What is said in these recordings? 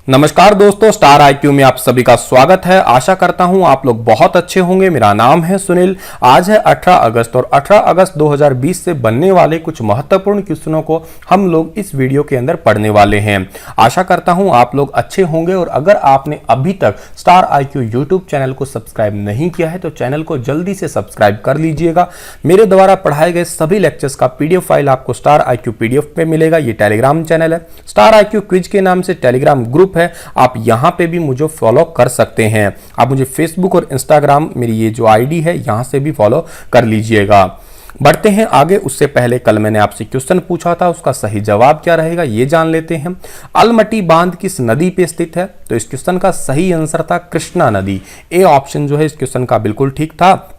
नमस्कार दोस्तों, star IQ में आप सभी का स्वागत है। आशा करता हूं आप लोग बहुत अच्छे होंगे। मेरा नाम है सुनील। आज है 18 अगस्त और 18 अगस्त 2020 से बनने वाले कुछ महत्वपूर्ण क्वेश्चनों को हम लोग इस वीडियो के अंदर पढ़ने वाले हैं। आशा करता हूं आप लोग अच्छे होंगे और अगर आपने अभी तक स्टार आईक्यू यूट्यूब चैनल को सब्सक्राइब नहीं किया है तो चैनल को जल्दी से सब्सक्राइब कर लीजिएगा। मेरे द्वारा पढ़ाए गए सभी लेक्चर्स का पीडीएफ फाइल आपको स्टार आईक्यू पीडीएफ पे मिलेगा। ये टेलीग्राम चैनल है, स्टार आईक्यू क्विज के नाम से टेलीग्राम ग्रुप है। आप यहां पे भी मुझे फॉलो कर सकते हैं। आप मुझे फेसबुक और इंस्टाग्राम, मेरी ये जो आईडी है, यहां से भी फॉलो कर लीजिएगा। बढ़ते हैं आगे। उससे पहले कल मैंने आपसे क्वेश्चन पूछा था, उसका सही जवाब क्या रहेगा ये जान लेते हैं। अलमटी बांध किस नदी पे स्थित है? तो इस क्वेश्चन का सही आंसर था कृष्णा नदी। ए ऑप्शन जो है इस क्वेश्चन का बिल्कुल ठीक था।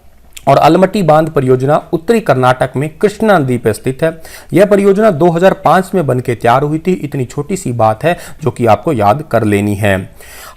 और अलमटी बांध परियोजना उत्तरी कर्नाटक में कृष्णा नदी पर स्थित है। यह परियोजना 2005 में बनकर तैयार हुई थी। इतनी छोटी सी बात है जो कि आपको याद कर लेनी है।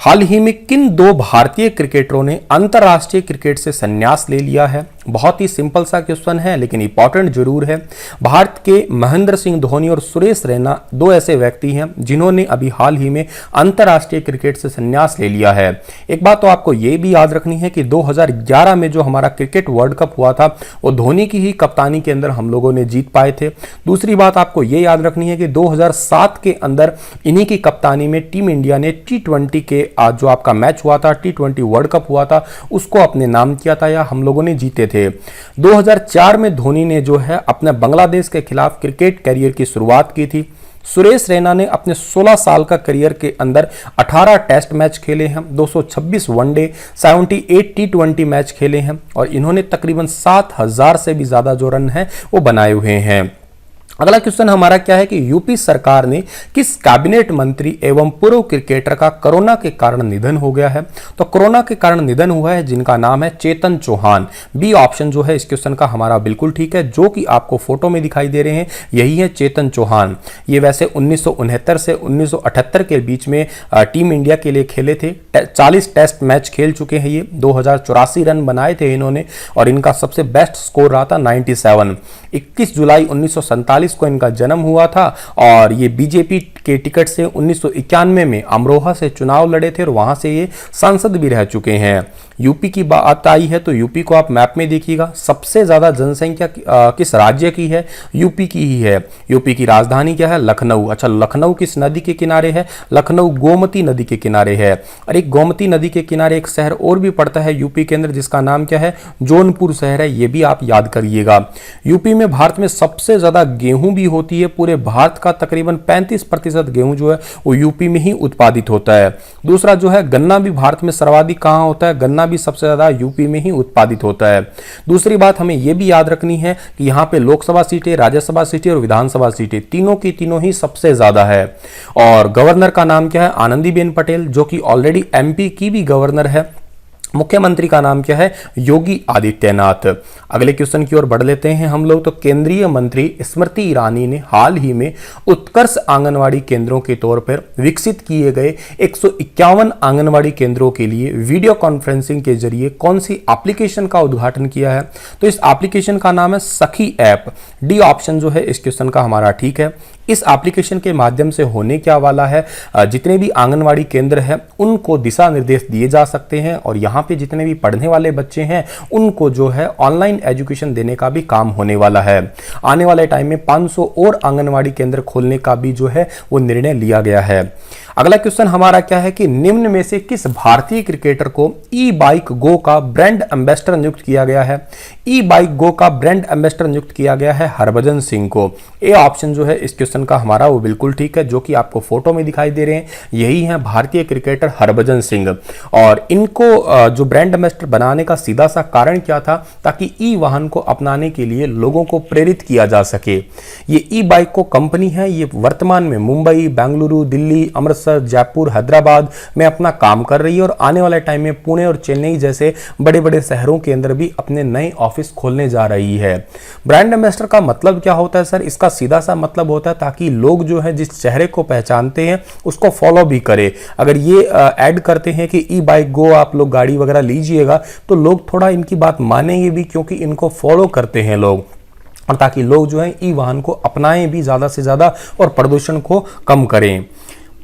हाल ही में किन दो भारतीय क्रिकेटरों ने अंतर्राष्ट्रीय क्रिकेट से संन्यास ले लिया है? बहुत ही सिंपल सा क्वेश्चन है लेकिन इंपॉर्टेंट जरूर है। भारत के महेंद्र सिंह धोनी और सुरेश रैना दो ऐसे व्यक्ति हैं जिन्होंने अभी हाल ही में अंतर्राष्ट्रीय क्रिकेट से संन्यास ले लिया है। एक बात तो आपको यह भी याद रखनी है कि 2011 में जो हमारा क्रिकेट वर्ल्ड कप हुआ था वो धोनी की ही कप्तानी के अंदर हम लोगों ने जीत पाए थे। दूसरी बात आपको यह याद रखनी है कि 2007 के अंदर इन्हीं की कप्तानी में टीम इंडिया ने T20 के आज जो आपका मैच हुआ था, T20 वर्ल्ड कप हुआ था, उसको अपने नाम किया था या हम लोगों ने जीते थे। 2004 में धोनी ने जो है अपने बांग्लादेश के खिलाफ क्रिकेट करियर की शुरुआत की थी। सुरेश रैना ने अपने 16 साल का करियर के अंदर 18 टेस्ट मैच खेले हैं, 226 वनडे, 78 T20 मैच खेले हैं और इन्होंने तकरीबन 7000 से भी ज्यादा जो रन है वो बनाए हुए हैं। अगला क्वेश्चन हमारा क्या है कि यूपी सरकार ने किस कैबिनेट मंत्री एवं पूर्व क्रिकेटर का कोरोना के कारण निधन हो गया है? तो कोरोना के कारण निधन हुआ है जिनका नाम है चेतन चौहान। बी ऑप्शन जो है इस क्वेश्चन का हमारा बिल्कुल ठीक है। जो कि आपको फोटो में दिखाई दे रहे हैं यही है चेतन चौहान। ये वैसे 1969 से 1978 के बीच में टीम इंडिया के लिए खेले थे। 40 टेस्ट मैच खेल चुके हैं ये। 2084 रन बनाए थे इन्होंने और इनका सबसे बेस्ट स्कोर रहा था 97। 21 जुलाई 1947 को इनका जन्म हुआ था और ये बीजेपी के टिकट से 1991 में अमरोहा से चुनाव लड़े थे और वहां से ये सांसद भी रह चुके हैं। यूपी की बात आई है तो यूपी को आप मैप में देखिएगा। सबसे ज्यादा जनसंख्या किस राज्य की है? यूपी की ही है। यूपी की राजधानी क्या है? लखनऊ। अच्छा, लखनऊ किस नदी के किनारे है? लखनऊ गोमती नदी के किनारे है। और एक गोमती नदी के किनारे एक शहर और भी पड़ता है यूपी के अंदर जिसका नाम क्या है? जौनपुर शहर है। ये भी आप याद करिएगा। यूपी में भारत में सबसे ज्यादा गेहूं भी होती है। पूरे भारत का तकरीबन 35% गेहूं जो है वो यूपी में ही उत्पादित होता है। दूसरा जो है गन्ना भी भारत में सर्वाधिक कहां होता है? गन्ना भी सबसे ज्यादा यूपी में ही उत्पादित होता है। दूसरी बात हमें यह भी याद रखनी है कि यहां पे लोकसभा सीटें, राज्यसभा सीटें और विधानसभा सीटें तीनों की तीनों ही सबसे ज्यादा है। और गवर्नर का नाम क्या है? आनंदीबेन पटेल, जो कि ऑलरेडी एमपी की भी गवर्नर है। मुख्यमंत्री का नाम क्या है? योगी आदित्यनाथ। अगले क्वेश्चन की ओर बढ़ लेते हैं हम लोग। तो केंद्रीय मंत्री स्मृति ईरानी ने हाल ही में उत्कर्ष आंगनवाड़ी केंद्रों के तौर पर विकसित किए गए 151 आंगनवाड़ी केंद्रों के लिए वीडियो कॉन्फ्रेंसिंग के जरिए कौन सी एप्लीकेशन का उद्घाटन किया है? तो इस एप्लीकेशन का नाम है सखी ऐप। डी ऑप्शन जो है इस क्वेश्चन का हमारा ठीक है। इस एप्लीकेशन के माध्यम से होने क्या वाला है, जितने भी आंगनवाड़ी केंद्र हैं उनको दिशा निर्देश दिए जा सकते हैं और यहाँ पे जितने भी पढ़ने वाले बच्चे हैं उनको जो है ऑनलाइन एजुकेशन देने का भी काम होने वाला है। आने वाले टाइम में 500 और आंगनवाड़ी केंद्र खोलने का भी जो है वो निर्णय लिया गया है। अगला क्वेश्चन हमारा क्या है कि निम्न में से किस भारतीय क्रिकेटर को ई बाइक गो का ब्रांड एम्बेसडर नियुक्त किया गया है? ई बाइक गो का ब्रांड एम्बेसडर नियुक्त किया गया है हरभजन सिंह को। ए ऑप्शन जो है इस क्वेश्चन का हमारा वो बिल्कुल ठीक है। जो कि आपको फोटो में दिखाई दे रहे हैं यही है भारतीय क्रिकेटर हरभजन सिंह। और इनको जो ब्रांड एम्बेसडर बनाने का सीधा सा कारण क्या था? ताकि ई वाहन को अपनाने के लिए लोगों को प्रेरित किया जा सके। ये ई बाइक को कंपनी है, ये वर्तमान में मुंबई, बेंगलुरु, दिल्ली, अमृतसर, जयपुर, हैदराबाद में अपना काम कर रही है और आने वाले टाइम में पुणे और चेन्नई जैसे बड़े बड़े शहरों के अंदर भी अपने नए ऑफिस खोलने जा रही है। ब्रांड एम्बेसडर का मतलब क्या होता है सर? इसका सीधा सा मतलब होता है ताकि लोग जो है जिस चेहरे को पहचानते हैं उसको फॉलो भी करे। अगर ये ऐड करते हैं कि ई बाइक गो आप लोग गाड़ी वगैरह लीजिएगा तो लोग थोड़ा इनकी बात मानेंगे भी, क्योंकि इनको फॉलो करते हैं लोग, और ताकि लोग जो है ई वाहन को अपनाएं भी ज्यादा से ज्यादा और प्रदूषण को कम करें।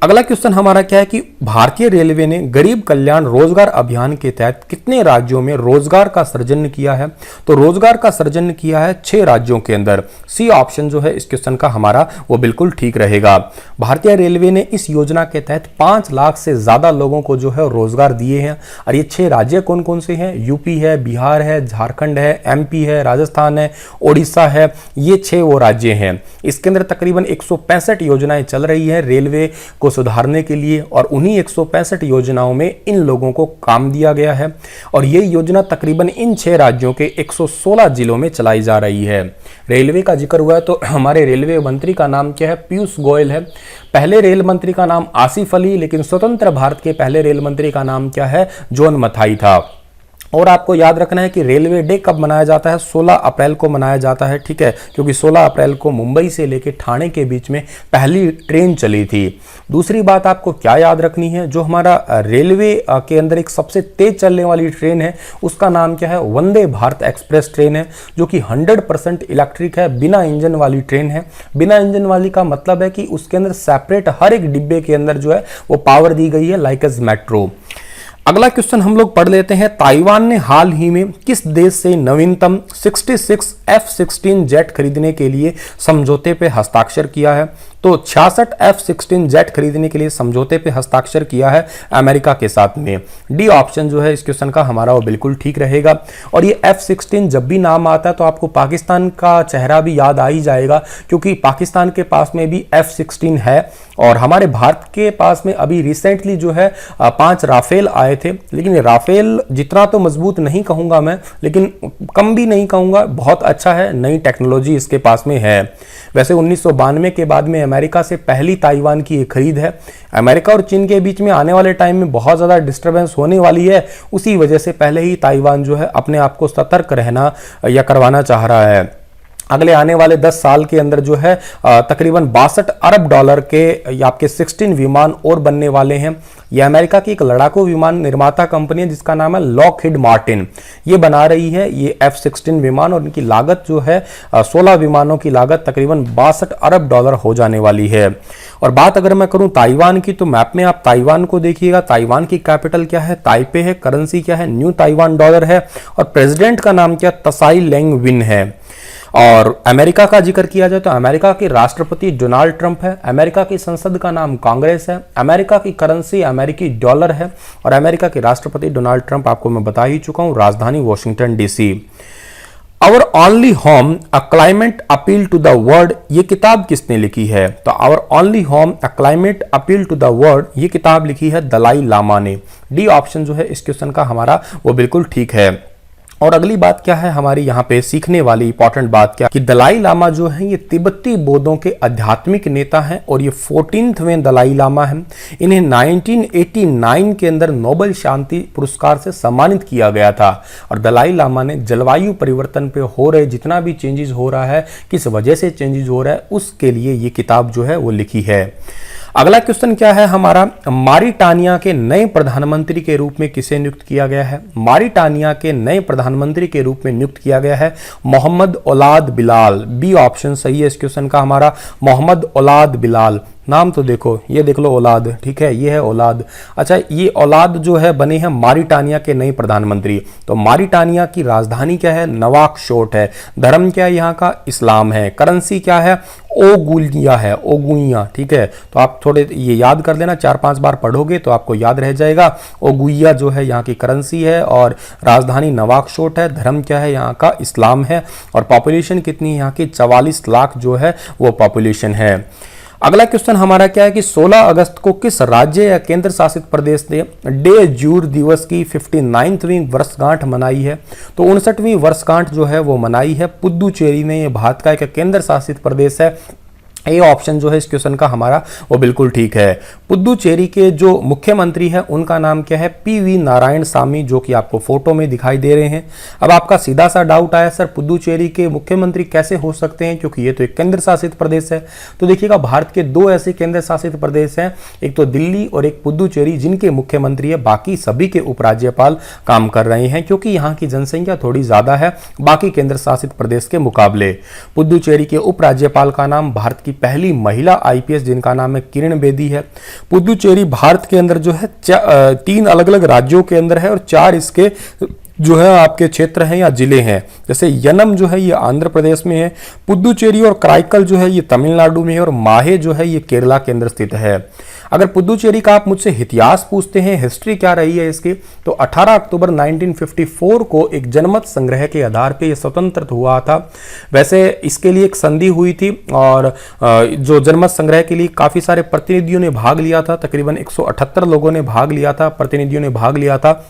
अगला क्वेश्चन हमारा क्या है कि भारतीय रेलवे ने गरीब कल्याण रोजगार अभियान के तहत कितने राज्यों में रोजगार का सृजन किया है? तो रोजगार का सृजन किया है 6 राज्यों के अंदर। सी ऑप्शन जो है इस क्वेश्चन का हमारा वो बिल्कुल ठीक रहेगा। भारतीय रेलवे ने इस योजना के तहत 5 लाख से ज्यादा लोगों को जो है रोजगार दिए हैं। और ये 6 राज्य कौन कौन से हैं? यूपी है, बिहार है, झारखंड है, एमपी है, राजस्थान है, ओडिशा है। ये 6 वो राज्य हैं। इसके अंदर तकरीबन 165 योजनाएं चल रही है रेलवे को सुधारने के लिए, और उन्हीं 165 योजनाओं में इन लोगों को काम दिया गया है। और ये योजना तकरीबन इन 6 राज्यों के 116 जिलों में चलाई जा रही है। रेलवे का जिक्र हुआ है तो हमारे रेलवे मंत्री का नाम क्या है? पीयूष गोयल है। पहले रेल मंत्री का नाम आसिफ अली, लेकिन स्वतंत्र भारत के पहले रेल मंत्री का नाम क्या है? जॉन मथाई था। और आपको याद रखना है कि रेलवे डे कब मनाया जाता है? 16 अप्रैल को मनाया जाता है, ठीक है, क्योंकि 16 अप्रैल को मुंबई से लेकर ठाणे के बीच में पहली ट्रेन चली थी। दूसरी बात आपको क्या याद रखनी है? जो हमारा रेलवे के अंदर एक सबसे तेज चलने वाली ट्रेन है उसका नाम क्या है? वंदे भारत एक्सप्रेस ट्रेन है, जो कि 100% इलेक्ट्रिक है, बिना इंजन वाली ट्रेन है। बिना इंजन वाली का मतलब है कि उसके अंदर सेपरेट हर एक डिब्बे के अंदर जो है वो पावर दी गई है, लाइक एज मेट्रो। अगला क्वेश्चन हम लोग पढ़ लेते हैं। ताइवान ने हाल ही में किस देश से नवीनतम 66 F-16 जेट खरीदने के लिए समझौते पे हस्ताक्षर किया है? तो 66 F-16 जेट खरीदने के लिए समझौते पे हस्ताक्षर किया है अमेरिका के साथ में। डी ऑप्शन जो है इस क्वेश्चन का हमारा वो बिल्कुल ठीक रहेगा। और ये F-16 जब भी नाम आता है तो आपको पाकिस्तान का चेहरा भी याद आ ही जाएगा, क्योंकि पाकिस्तान के पास में भी F-16 है। और हमारे भारत के पास में अभी रिसेंटली जो है 5 राफेल आए थे, लेकिन राफेल जितना तो मजबूत नहीं कहूंगा मैं, लेकिन कम भी नहीं कहूंगा, बहुत अच्छा है, नई टेक्नोलॉजी इसके पास में है। वैसे 1992 के बाद में अमेरिका से पहली ताइवान की खरीद है। अमेरिका और चीन के बीच में आने वाले टाइम में बहुत ज़्यादा डिस्टर्बेंस होने वाली है, उसी वजह से पहले ही ताइवान जो है अपने आप को सतर्क रहना या करवाना चाह रहा है। अगले आने वाले 10 साल के अंदर जो है तकरीबन $62 अरब के आपके 16 विमान और बनने वाले हैं। ये अमेरिका की एक लड़ाकू विमान निर्माता कंपनी है जिसका नाम है लॉकहीड मार्टिन। ये बना रही है ये F-16 विमान, और इनकी लागत जो है 16 विमानों की लागत तकरीबन $62 अरब हो जाने वाली है। और बात अगर मैं करूं ताइवान की, तो मैप में आप ताइवान को देखिएगा। ताइवान की कैपिटल क्या है? ताइपे है। करेंसी क्या है? न्यू ताइवान डॉलर है। और प्रेसिडेंट का नाम क्या? तसाई लेंग विन है। और अमेरिका का जिक्र किया जाए तो अमेरिका के राष्ट्रपति डोनाल्ड ट्रंप है। अमेरिका की संसद का नाम कांग्रेस है। अमेरिका की करेंसी अमेरिकी डॉलर है। और अमेरिका के राष्ट्रपति डोनाल्ड ट्रंप आपको मैं बता ही चुका हूं, राजधानी Washington DC. Our only home a climate appeal to the world, ये किताब किसने लिखी है? तो our only home a climate appeal to the world, ये किताब लिखी है दलाई लामा ने। डी ऑप्शन जो है इस क्वेश्चन का हमारा वो बिल्कुल ठीक है। और अगली बात क्या है हमारी यहाँ पे सीखने वाली इंपॉर्टेंट बात क्या कि दलाई लामा जो है ये तिब्बती बौद्धों के आध्यात्मिक नेता हैं, और ये 14वें दलाई लामा हैं। इन्हें 1989 के अंदर नोबेल शांति पुरस्कार से सम्मानित किया गया था। और दलाई लामा ने जलवायु परिवर्तन पे हो रहे जितना भी चेंजेस हो रहा है, किस वजह से चेंजेस हो रहा है, उसके लिए ये किताब जो है वो लिखी है। अगला क्वेश्चन क्या है हमारा? मारिटानिया के नए प्रधानमंत्री के रूप में किसे नियुक्त किया गया है? मारिटानिया के नए प्रधानमंत्री के रूप में नियुक्त किया गया है मोहम्मद औलाद बिलाल। बी ऑप्शन सही है इस क्वेश्चन का हमारा, मोहम्मद औलाद बिलाल। नाम तो देखो, ये देख लो औलाद, ठीक है, ये है औलाद। अच्छा, ये औलाद जो है बने हैं मारिटानिया के नए प्रधानमंत्री। तो मारिटानिया की राजधानी क्या है? नवाकशोट है। धर्म क्या है यहाँ का? इस्लाम है। करेंसी क्या है? ओगुइया है, ओगुइया, ठीक है। तो आप थोड़े ये याद कर लेना, 4-5 बार पढ़ोगे तो आपको याद रह जाएगा। ओगुइया जो है यहाँ की करेंसी है, और राजधानी नवाकशोट है। धर्म क्या है यहाँ का? इस्लाम है। और पॉपुलेशन कितनी है यहाँ की? 44 लाख जो है वो पॉपुलेशन है। अगला क्वेश्चन हमारा क्या है कि 16 अगस्त को किस राज्य या केंद्र शासित प्रदेश ने डे जूर दिवस की 59वीं वर्षगांठ मनाई है? तो 59वीं वर्षगांठ जो है वो मनाई है पुदुचेरी ने। ये भारत का एक केंद्र शासित प्रदेश है। ए ऑप्शन जो है इस क्वेश्चन का हमारा वो बिल्कुल ठीक है। पुदुचेरी के जो मुख्यमंत्री है उनका नाम क्या है? पीवी नारायण सामी, जो कि आपको फोटो में दिखाई दे रहे हैं। अब आपका सीधा सा डाउट आया, सर पुदुचेरी के मुख्यमंत्री कैसे हो सकते हैं, क्योंकि ये तो एक केंद्र शासित प्रदेश है। तो देखिएगा, भारत के 2 ऐसे केंद्र शासित प्रदेश हैं, एक तो दिल्ली और एक पुदुचेरी, जिनके मुख्यमंत्री है। बाकी सभी के उपराज्यपाल काम कर रहे हैं, क्योंकि यहाँ की जनसंख्या थोड़ी ज्यादा है बाकी केंद्र शासित प्रदेश के मुकाबले। पुदुचेरी के उपराज्यपाल का नाम भारत की पहली महिला आईपीएस जिनका नाम है किरण बेदी है। पुदुचेरी भारत के अंदर जो है 3 अलग अलग राज्यों के अंदर है और 4 इसके जो है आपके क्षेत्र हैं या जिले हैं। जैसे यनम जो है ये आंध्र प्रदेश में है, पुदुचेरी और कराईकल जो है ये तमिलनाडु में है और माहे जो है ये केरला के अंदर स्थित है। अगर पुदुचेरी का आप मुझसे इतिहास पूछते हैं, हिस्ट्री क्या रही है इसकी, तो 18 अक्टूबर 1954 को एक जनमत संग्रह के आधार पे ये स्वतंत्र हुआ था। वैसे इसके लिए एक संधि हुई थी और जो जनमत संग्रह के लिए काफी सारे प्रतिनिधियों ने भाग लिया था, तकरीबन 178 लोगों ने भाग लिया था, प्रतिनिधियों ने भाग लिया था।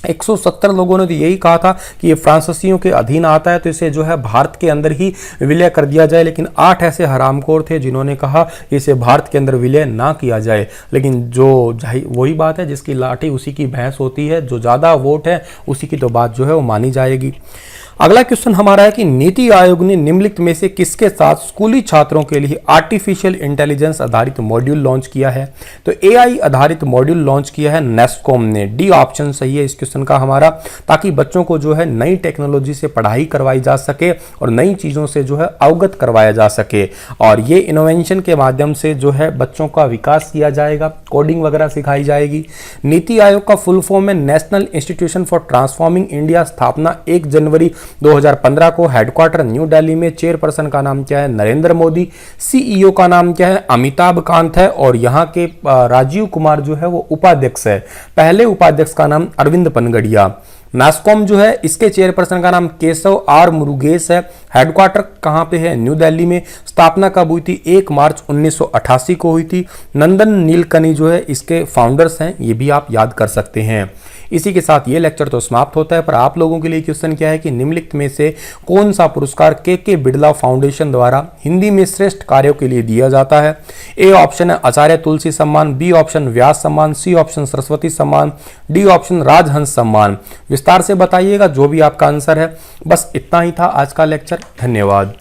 170 लोगों ने तो यही कहा था कि ये फ्रांसीसियों के अधीन आता है तो इसे जो है भारत के अंदर ही विलय कर दिया जाए, लेकिन 8 ऐसे हरामखोर थे जिन्होंने कहा कि इसे भारत के अंदर विलय ना किया जाए। लेकिन जो वही बात है, जिसकी लाठी उसी की भैंस होती है, जो ज़्यादा वोट है उसी की तो बात जो है वो मानी जाएगी। अगला क्वेश्चन हमारा है कि नीति आयोग ने निम्नलिखित में से किसके साथ स्कूली छात्रों के लिए आर्टिफिशियल इंटेलिजेंस आधारित मॉड्यूल लॉन्च किया है। तो एआई आधारित मॉड्यूल लॉन्च किया है नेस्कॉम ने। डी ऑप्शन सही है इस क्वेश्चन का हमारा, ताकि बच्चों को जो है नई टेक्नोलॉजी से पढ़ाई करवाई जा सके और नई चीज़ों से जो है अवगत करवाया जा सके, और ये इनोवेशन के माध्यम से जो है बच्चों का विकास किया जाएगा, कोडिंग वगैरह सिखाई जाएगी। नीति आयोग का फुल फॉर्म है national institution for transforming India, स्थापना 1 जनवरी 2015 को, हेडक्वार्टर न्यू दिल्ली में। चेयरपर्सन का नाम क्या है, नरेंद्र मोदी। सीईओ का नाम क्या है, अमिताभ कांत है और यहाँ के राजीव कुमार जो है वो उपाध्यक्ष है। पहले उपाध्यक्ष का नाम अरविंद पनगड़िया। नास्कॉम जो है इसके चेयरपर्सन का नाम केशव आर मुरुगेश है। हेडक्वार्टर कहाँ पे है, न्यू दिल्ली में। स्थापना कब हुई थी, 1 मार्च 1988 को हुई थी। नंदन नीलकनी जो है इसके फाउंडर्स हैं, ये भी आप याद कर सकते हैं। इसी के साथ ये लेक्चर तो समाप्त होता है, पर आप लोगों के लिए क्वेश्चन क्या है कि निम्नलिखित में से कौन सा पुरस्कार के बिड़ला फाउंडेशन द्वारा हिंदी में श्रेष्ठ कार्यों के लिए दिया जाता है। ए ऑप्शन है आचार्य तुलसी सम्मान, बी ऑप्शन व्यास सम्मान, सी ऑप्शन सरस्वती सम्मान, डी ऑप्शन राजहंस सम्मान। विस्तार से बताइएगा जो भी आपका आंसर है। बस इतना ही था आज का लेक्चर। धन्यवाद।